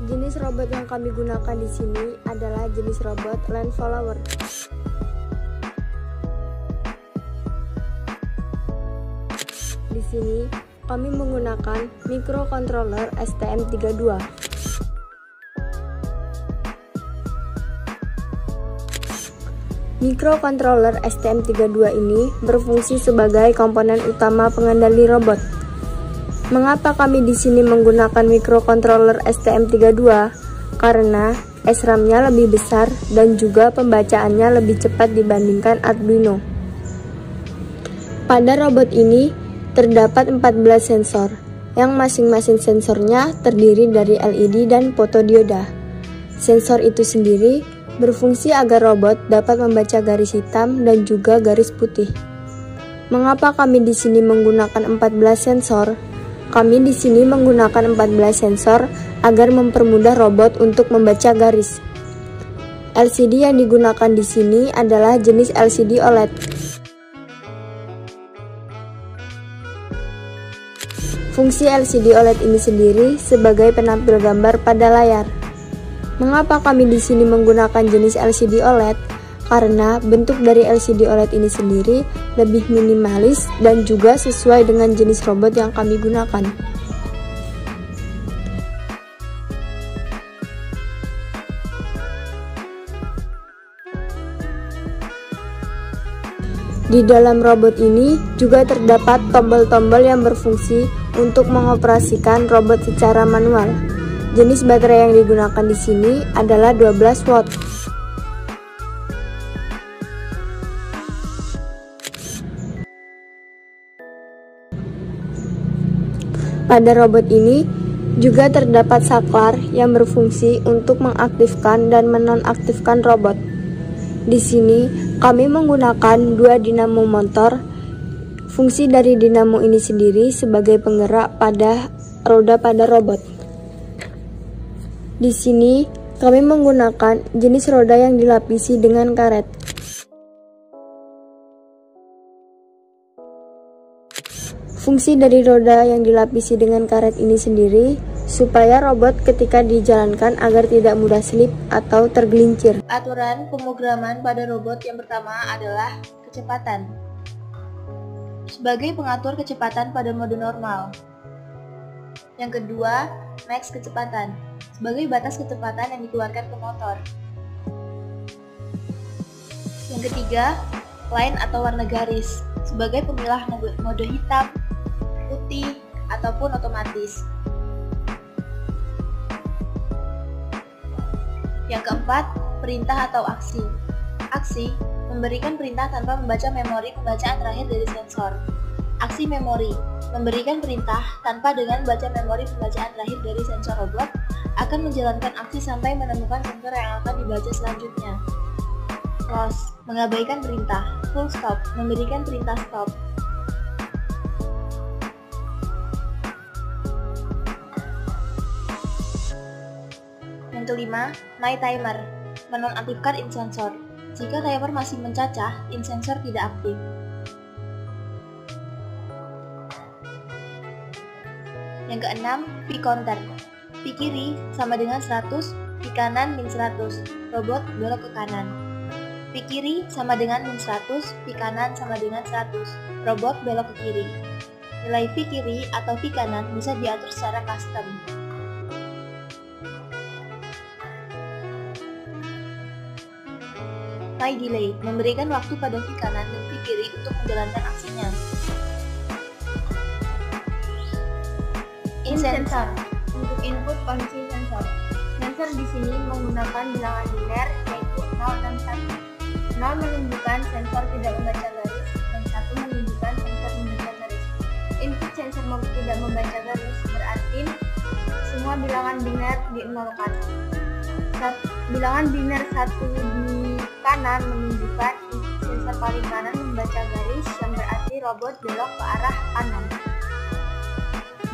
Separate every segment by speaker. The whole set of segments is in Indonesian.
Speaker 1: Jenis robot yang kami gunakan di sini adalah jenis robot land follower. Di sini kami menggunakan microcontroller STM32. Microcontroller STM32 ini berfungsi sebagai komponen utama pengendali robot. Mengapa kami di sini menggunakan microcontroller STM32? Karena SRAM-nya lebih besar dan juga pembacaannya lebih cepat dibandingkan Arduino. Pada robot ini terdapat 14 sensor, yang masing-masing sensornya terdiri dari LED dan fotodioda. Sensor itu sendiri berfungsi agar robot dapat membaca garis hitam dan juga garis putih. Mengapa kami di sini menggunakan 14 sensor? Kami di sini menggunakan 14 sensor agar mempermudah robot untuk membaca garis. LCD yang digunakan di sini adalah jenis LCD OLED. Fungsi LCD OLED ini sendiri sebagai penampil gambar pada layar. Mengapa kami di sini menggunakan jenis LCD OLED? Karena bentuk dari LCD OLED ini sendiri lebih minimalis dan juga sesuai dengan jenis robot yang kami gunakan. Di dalam robot ini juga terdapat tombol-tombol yang berfungsi untuk mengoperasikan robot secara manual. Jenis baterai yang digunakan di sini adalah 12 watt. Pada robot ini juga terdapat saklar yang berfungsi untuk mengaktifkan dan menonaktifkan robot. Di sini kami menggunakan 2 dinamo motor. Fungsi dari dinamo ini sendiri sebagai penggerak pada roda pada robot. Di sini kami menggunakan jenis roda yang dilapisi dengan karet. Fungsi dari roda yang dilapisi dengan karet ini sendiri supaya robot ketika dijalankan agar tidak mudah slip atau tergelincir.
Speaker 2: Aturan pemrograman pada robot yang pertama adalah kecepatan. Sebagai pengatur kecepatan pada mode normal. Yang kedua, max kecepatan. Sebagai batas kecepatan yang dikeluarkan ke motor. Yang ketiga, line atau warna garis. Sebagai pemilah mode hitam, putih, ataupun otomatis. Yang keempat, perintah atau aksi. Aksi memberikan perintah tanpa membaca memori pembacaan terakhir dari sensor. Aksi memori memberikan perintah tanpa dengan baca memori pembacaan terakhir dari sensor robot akan menjalankan aksi sampai menemukan sensor yang akan dibaca selanjutnya. Close mengabaikan perintah. Full stop memberikan perintah stop. Yang kelima, my timer menonaktifkan in sensor. Jika timer masih mencacah, in sensor tidak aktif. Yang keenam, P counter. P kiri sama dengan 100, P kanan min 100. Robot belok ke kanan. P kiri sama dengan min 100, P kanan sama dengan 100. Robot belok ke kiri. Nilai P kiri atau P kanan bisa diatur secara custom. My delay memberikan waktu pada P kanan dan P kiri untuk menjalankan aksinya. In sensor untuk input posisi sensor. Sensor di sini menggunakan bilangan biner yaitu 0 dan 1. 0 menunjukkan sensor tidak membaca garis dan 1 menunjukkan sensor membaca garis. Input sensor tidak membaca garis berarti semua bilangan biner dinolkan. Bilangan biner 1 di kanan menunjukkan input sensor paling kanan membaca garis yang berarti robot belok ke arah kanan.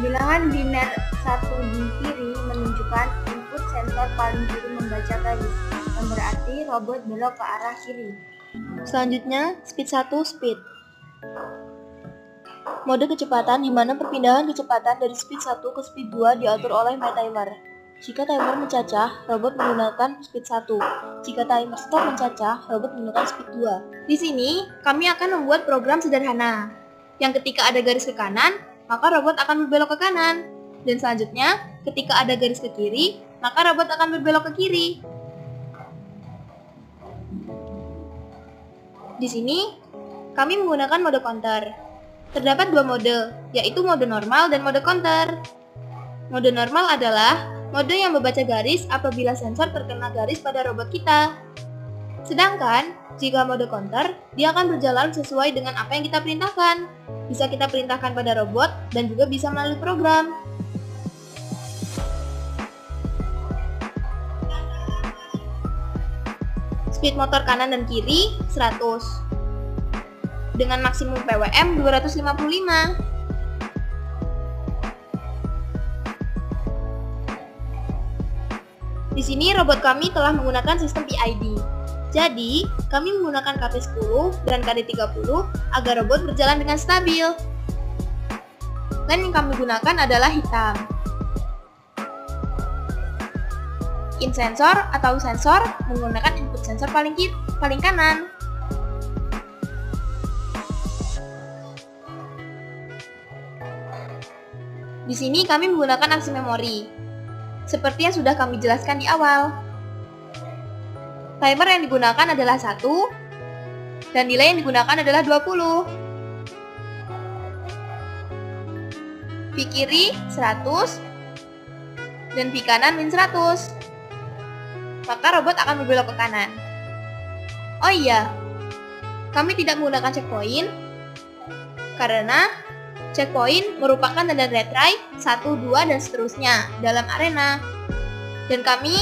Speaker 2: Bilangan biner 1 di kiri menunjukkan input sensor paling kiri membaca garis, yang berarti robot belok ke arah kiri. Selanjutnya, speed 1 speed. Mode kecepatan di mana perpindahan kecepatan dari speed 1 ke speed 2 diatur oleh my timer.
Speaker 3: Jika timer mencacah, robot menggunakan speed 1. Jika timer stop mencacah, robot menggunakan speed 2.
Speaker 2: Di sini, kami akan membuat program sederhana, yang ketika ada garis ke kanan, maka robot akan berbelok ke kanan. Dan selanjutnya, ketika ada garis ke kiri, maka robot akan berbelok ke kiri. Di sini, kami menggunakan mode counter. Terdapat dua mode, yaitu mode normal dan mode counter. Mode normal adalah mode yang membaca garis apabila sensor terkena garis pada robot kita. Sedangkan, jika mode counter, dia akan berjalan sesuai dengan apa yang kita perintahkan. Bisa kita perintahkan pada robot dan juga bisa melalui program. Speed motor kanan dan kiri 100. Dengan maksimum PWM 255. Di sini robot kami telah menggunakan sistem PID. Jadi, kami menggunakan KP10 dan KD30 agar robot berjalan dengan stabil. Line yang kami gunakan adalah hitam. In sensor atau sensor menggunakan input sensor paling kanan. Di sini kami menggunakan aksi memori. Seperti yang sudah kami jelaskan di awal. Timer yang digunakan adalah 1, dan delay yang digunakan adalah 20. Pi kiri 100, dan pi kanan min 100. Maka robot akan berbelok ke kanan. Oh iya, kami tidak menggunakan checkpoint, karena checkpoint merupakan tanda retry 1, 2, dan seterusnya dalam arena. Dan kami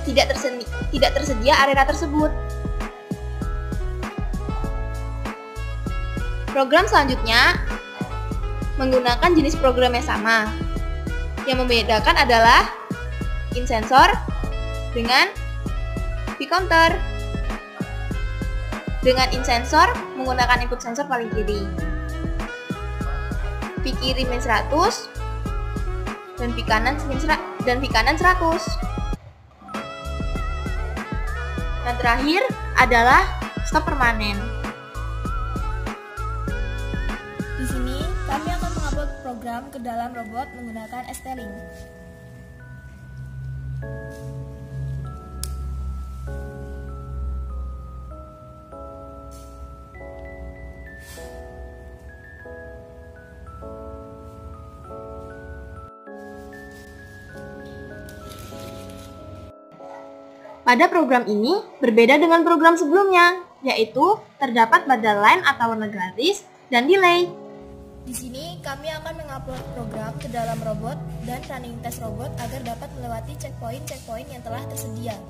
Speaker 2: tidak tersedia arena tersebut. Program selanjutnya menggunakan jenis program yang sama. Yang membedakan adalah in sensor dengan pi counter. Dengan in sensor menggunakan input sensor paling kiri. Pi kiri min 100 dan pi kanan 100. Yang terakhir adalah stop permanen.
Speaker 3: Di sini kami akan mengupload program ke dalam robot menggunakan ST-Link.
Speaker 2: Pada program ini berbeda dengan program sebelumnya, yaitu terdapat pada line atau warna garis dan delay.
Speaker 3: Di sini kami akan mengupload program ke dalam robot dan running test robot agar dapat melewati checkpoint yang telah tersedia.